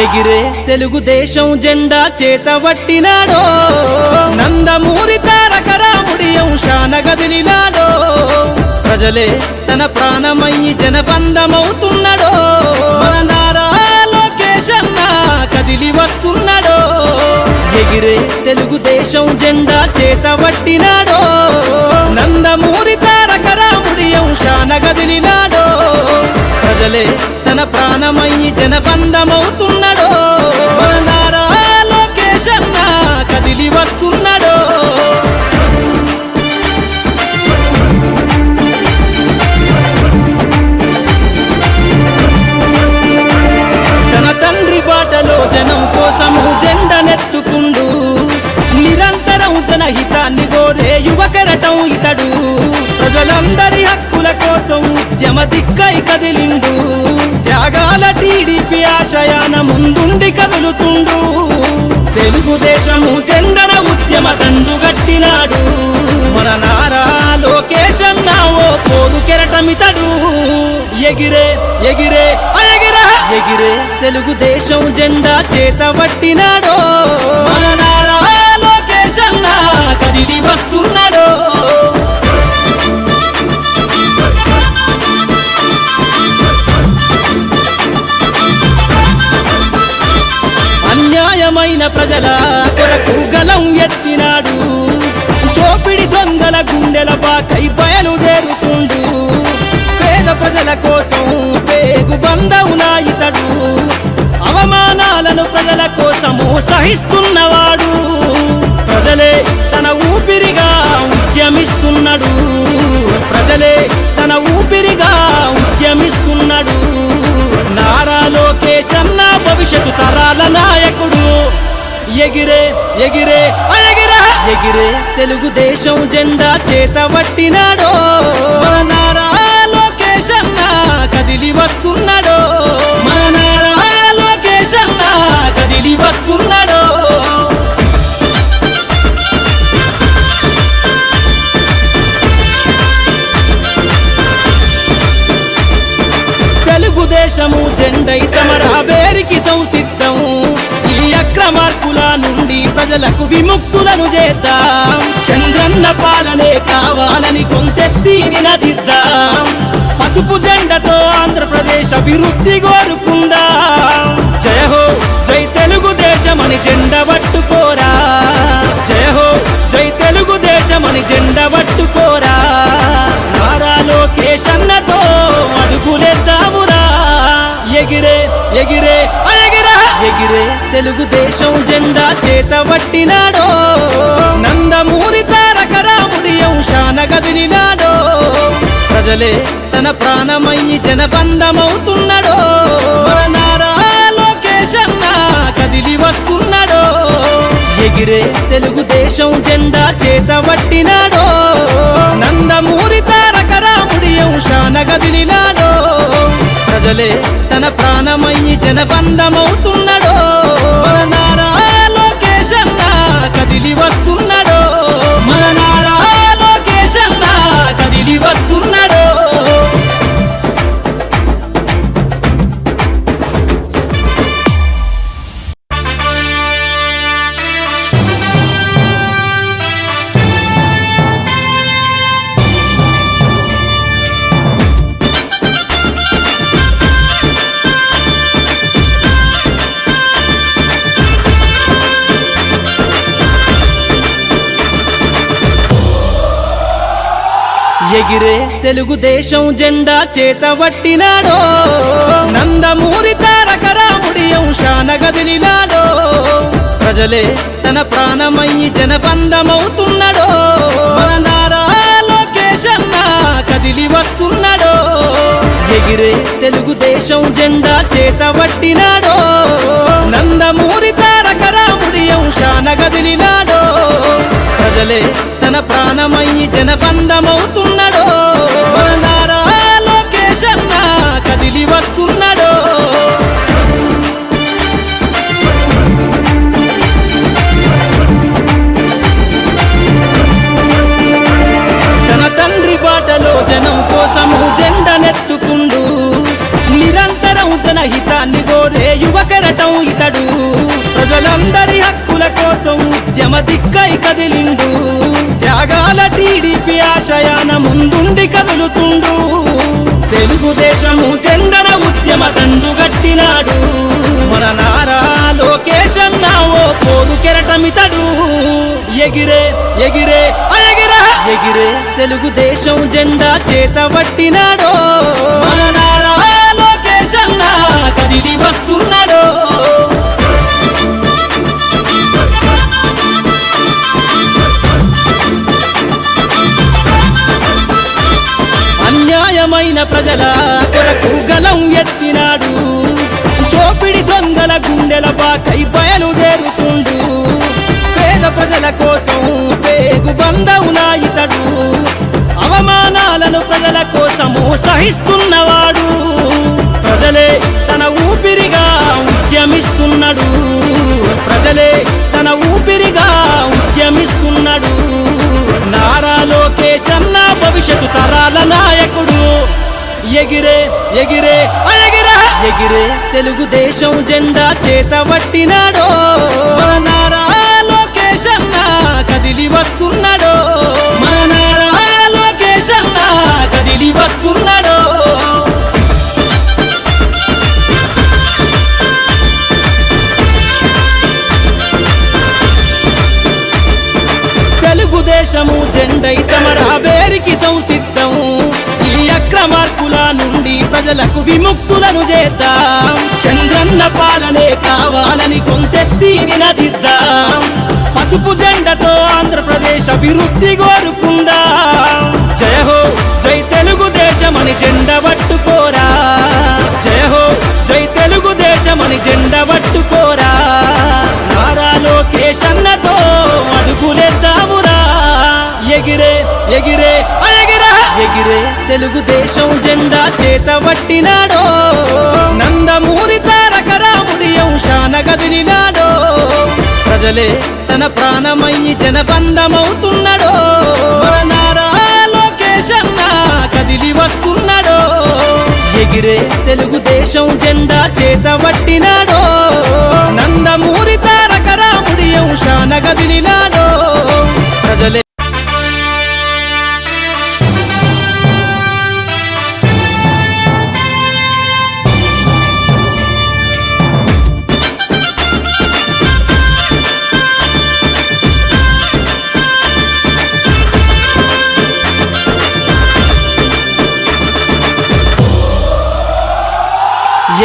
ఎగిరే తెలుగుదేశం జెండా చేతబట్టినాడో నందమూరి తారక రాముడి అంశాన గదిలినాడో ప్రజలే తన ప్రాణమయ్యి జనబంధమవుతున్నాడో మన నారా లోకేష్ అన్న కదిలి వస్తున్నాడో ఎగిరే తెలుగుదేశం జెండా చేతబట్టినాడో నందమూరి తారక రాముడి అంశాన గదిలినాడో ప్రజలే తన ప్రాణమయ్యి జనబంధమవుతున్నాడో మన నారా లోకేష్ అన్న కదిలి వస్తున్నాడో తన తండ్రి బాటలో జనం కోసము జెండనెత్తుకుండు నిరంతరం జనహితాన్ని కోరే యువకెరటం ఇతడు ప్రజలందరి హక్కుల కోసం ఉద్యమ దిక్కై కదిలిండు త్యాగాల టీడీపీ ఆశయాన ముందుండి కదులుతుండు తెలుగుదేశము జెండన ఉద్యమ దండుగట్టినాడు మన నారా లోకేష్ అన్న ఓ పోరు కెరటమితడు ఎగిరే ఎగిరే ఎగిరే తెలుగుదేశం జెండా చేతబట్టినాడో మన నారా లోకేష్ అన్న కదిలి వస్తున్నాడో అన్యాయమైన ప్రజల కొరకు గలం ఎత్తినాడు దోపిడి దొంగల గుండెల బాకై బయలుదేరుతుండు పేద ప్రజల కోసం పేగు బంధవునా ఇతడు అవమానాలను ప్రజల కోసము సహిస్తున్నవాడు ప్రజలే తన ఊపిరిగా ఉద్యమిస్తున్నాడు ప్రజలే తన ఊపిరిగా ఉద్యమిస్తున్నాడు నారా లోకేష్ అన్న భవిష్యత్తు తరాల నాయకుడు ఎగిరే ఎగిరే ఎగిరే తెలుగుదేశం జెండా చేతబట్టినాడో మన నారా లోకేష్ అన్న కదిలి వస్తున్నాడో మన నారా లోకేష్ అన్న కదిలి వస్తున్నాడో తెలుగుదేశము జెండై సమరావేరికి సంసిద్ధం ఈ అక్రమార్కుల నుండి ప్రజలకు విముక్తులను చేద్దాం చంద్రన్న పాలనే కావాలని కొంతెత్తి నినదిద్దాం పసుపు జెండతో ఆంధ్రప్రదేశ్ అభివృద్ధి కోరుకుందాం జయ హో జై తెలుగుదేశం అని జెండ పట్టుకోరా జయ హో జై తెలుగుదేశం అని జెండ పట్టుకోరా నారా లోకేష్ అన్నతో అడుగులేద్దామురా ఎగిరే ఎగిరే ఎగిరే తెలుగుదేశం జెండా చేతబట్టినాడో నందమూరి తారక రాముడి అంశాన గదిలినాడో ప్రజలే తన ప్రాణమయ్యి జనబంధమవుతున్నాడో మన నారా లోకేష్ అన్న కదిలి వస్తున్నాడో ఎగిరే తెలుగుదేశం జెండా చేతబట్టినాడో నందమూరి తారక రాముడి అంశాన గదిలినాడో ప్రజలే తన ప్రాణమయ్యి జనబంధమవుతున్నాడో మన నారా లోకేష్ అన్న కదిలి వస్తున్నాడో మన నారా లోకేష్ అన్న కదిలి వస్తున్నాడో ఎగిరే తెలుగుదేశం జెండా చేతబట్టినాడో నందమూరి తారక రాముడి అంశాన గదిలినాడో ప్రజలే తన ప్రాణమయ్యి జనబంధమవుతున్నాడో మన నారా లోకేష్ అన్న కదిలి వస్తున్నాడో ఎగిరే తెలుగుదేశం జెండా చేతబట్టినాడో నందమూరి తారక రాముడి అంశాన గదిలినాడో ప్రజలే తన ప్రాణమయ్యి జనబంధమవుతున్నాడో మన నారా లోకేష్ అన్న కదిలి వస్తున్నాడో తన తండ్రి బాటలో జనం కోసము జెండనెత్తుకుండు నిరంతరం జనహితాన్ని కోరే యువకెరటం కెరటం ఇతడు ప్రజలందరి హక్కుల కోసం ఉద్యమ దిక్కై కదిలిండు త్యాగాల టీడీపీ ఆశయాన ముందుండి కదులుతుండు తెలుగుదేశము జెండన ఉద్యమ దండు గట్టినాడు మన నారా లోకేశన్న ఓ పోరు కెరటమితడు ఎగిరే ఎగిరే ఎగిరే ఎగిరే తెలుగుదేశం జెండా చేత పట్టినాడో మన నారా లోకేశన్న కదిలి వస్తున్నాడో అన్యాయమైన ప్రజల కొరకు గలం ఎత్తినాడు దోపిడి దొంగల గుండెల బాకై బయలుదేరుతుండు పేద ప్రజల కోసం పేగు బంధవునా ఇతడు అవమానాలను ప్రజల కోసము సహిస్తున్నవాడు ప్రజలే తన ఊపిరిగా ఉద్యమిస్తున్నాడు ప్రజలే తన ఊపిరిగా ఉద్యమిస్తున్నాడు నారా లోకేశన్న భవిష్యత్తు తరాల నాయకుడు ఎగిరే ఎగిరే ఎగిరే ఎగిరే తెలుగుదేశం జెండా చేత పట్టినాడో మన నారా లోకేశన్న కదిలి వస్తున్నాడో మన నారా లోకేశన్న కదిలి వస్తున్నాడో తెలుగుదేశము జెండై సమరావేరికి సంసిద్ధం ఈ అక్రమార్కుల నుండి ప్రజలకు విముక్తులను చేద్దాం చంద్రన్న పాలనే కావాలని కొంతెత్తి నినదిద్దాం పసుపు జెండతో ఆంధ్రప్రదేశ్ అభివృద్ధి కోరుకుందాం జయ హో జై తెలుగుదేశమని జెండ పట్టుకోరా జయ హో జై తెలుగుదేశమని జెండ పట్టుకోరా నారా లోకేశన్నతో అడుగులేద్దామురా ఎగిరే ఎగిరే ఎగిరే ఎగిరే తెలుగుదేశం జెండా చేత పట్టినాడో నందమూరి తారక రాముడి అంశాన కదిలినాడో ప్రజలే తన ప్రాణమయ్యి జనబంధమవుతున్నాడో మన నారా లోకేశన్న కదిలి వస్తున్నాడో ఎగిరే తెలుగుదేశం జెండా చేత పట్టినాడో నందమూరి తారక రాముడి అంశాన కదిలినాడో ప్రజలే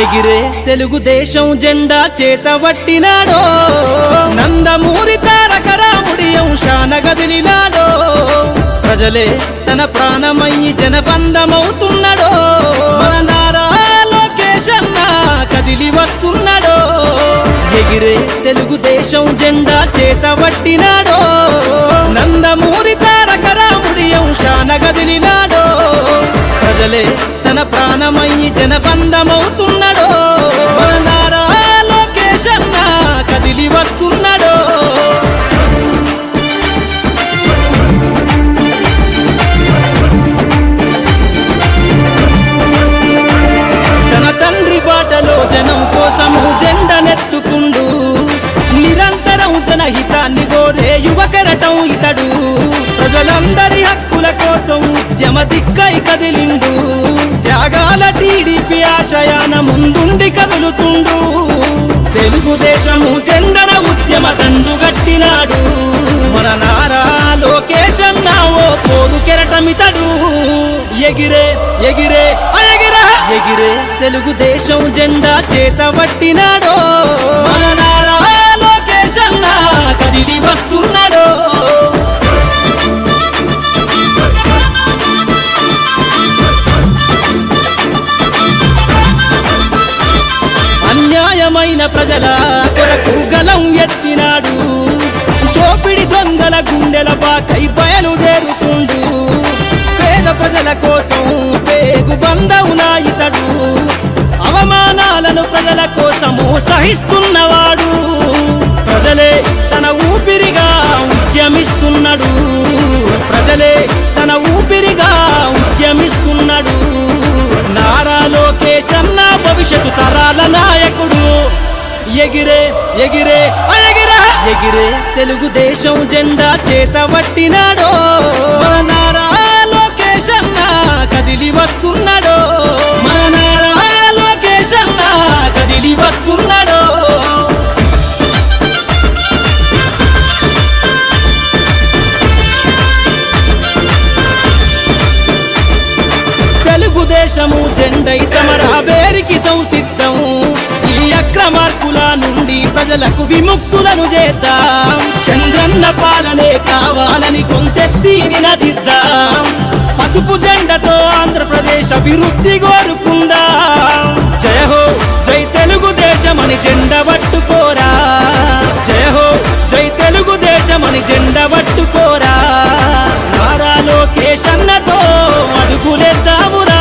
ఎగిరే తెలుగుదేశం జెండా చేత పట్టినాడో నందమూరి తారక రాముడి అంశాన కదిలినాడో ప్రజలే తన ప్రాణమయ్యి జనబంధమవుతున్నాడో మన నారా లోకేశన్న కదిలి వస్తున్నాడో ఎగిరే తెలుగుదేశం జెండా చేత పట్టినాడో నందమూరి తారక రాముడి అంశాన కదిలినాడో ప్రజలే తన ప్రాణమయ్యి జనబంధమవుతున్నాడో మన నారా లోకేశన్న కదిలి వస్తున్నాడో తన తండ్రి బాటలో జనం కోసము జెండనెత్తుకుండు నిరంతరం జనహితాన్ని కోరే యువ కెరటం ఇతడు ప్రజలందరి హక్కుల కోసం ఉద్యమ దిక్కై కదిలిండు త్యాగాల టీడీపీ ఆశయాన ముందుండి కదులుతుండు తెలుగుదేశము జెండన ఉద్యమ దండు గట్టినాడు మన నారా లోకేశన్న ఓ పోరు కెరటమితడు ఎగిరే ఎగిరే ఎగిరే ఎగిరే తెలుగుదేశం జెండా చేత పట్టినాడో మన నారా లోకేశన్న కదిలి వస్తున్నాడో అన్యాయమైన ప్రజల కొరకు గలం ఎత్తినాడు దోపిడి దొంగల గుండెల బాకై బయలుదేరుతుండు పేద ప్రజల కోసం పేగు బంధవునా ఇతడు అవమానాలను ప్రజల కోసము సహిస్తున్నవాడు ప్రజలే తన ఊపిరిగా ఉద్యమిస్తున్నాడు ప్రజలే తన ఊపిరిగా నారా లోకేశన్న భవిష్యత్తు తరాల నాయకుడు ఎగిరే ఎగిరే ఎగిరే ఎగిరే తెలుగుదేశం జెండా చేతబట్టినాడో మన నారా లోకేష్ అన్న కదిలి వస్తున్నాడో మన నారా లోకేష్ అన్న కదిలి వస్తున్నాడో తెలుగుదేశము జెండై సమరావేరికి సంసిద్ధం ఈ అక్రమార్కుల నుండి ప్రజలకు విముక్తులను చేద్దాం చంద్రన్న పాలనే కావాలని కొంతెత్తి నినదిద్దాం పసుపు జెండతో ఆంధ్రప్రదేశ్ అభివృద్ధి కోరుకుందాం జయ హో జై తెలుగుదేశమని జెండ పట్టుకోరా జయ హో జై తెలుగుదేశమని జెండ పట్టుకోరా నారా లోకేష్ అన్నతో అడుగులేద్దామురా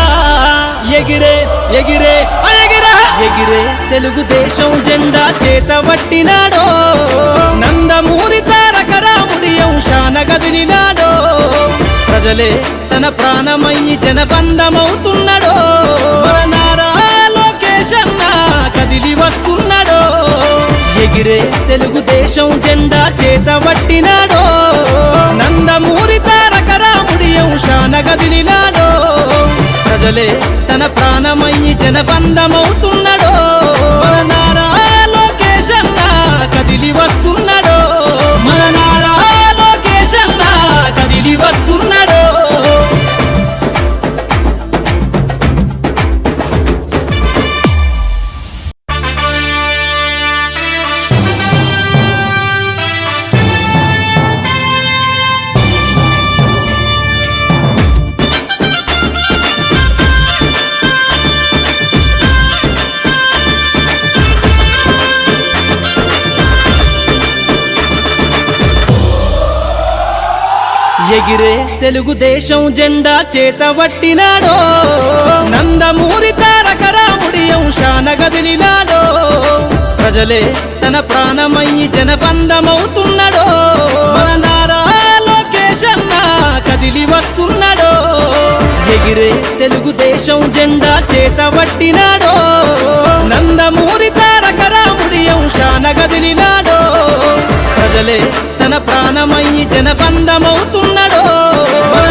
ఎగిరే ఎగిరే ఎగిరే ఎగిరే తెలుగుదేశం జెండా చేతబట్టినాడో నందమూరి తారక రాముడి అంశాన గదిలినాడో ప్రజలే తన ప్రాణమయ్యి జనబంధమవుతున్నాడో మన నారా లోకేష్ అన్న కదిలి వస్తున్నాడో ఎగిరే తెలుగుదేశం జెండా చేతబట్టినాడో నందమూరి తారక రాముడి అంశాన గదిలినాడో ప్రజలే తన ప్రాణమయ్యి జనబంధమవుతున్నాడో మన నారా లోకేష్ అన్న కదిలి వస్తున్నాడో మన నారా లోకేష్ అన్న కదిలి వస్తున్నాడో ఎగిరే తెలుగుదేశం జెండా చేతబట్టినాడో నందమూరి తారక రాముడి అంశాన గదిలినాడో ప్రజలే తన ప్రాణమయ్యి జనబంధమవుతున్నాడో మన నారా లోకేష్ అన్న కదిలి వస్తున్నాడో ఎగిరే తెలుగుదేశం జెండా చేతబట్టినాడో నందమూరి తారక రాముడి అంశాన గదిలినాడో ప్రజలే తన ప్రాణమయ్యి జనబంధమవుతున్నాడో మన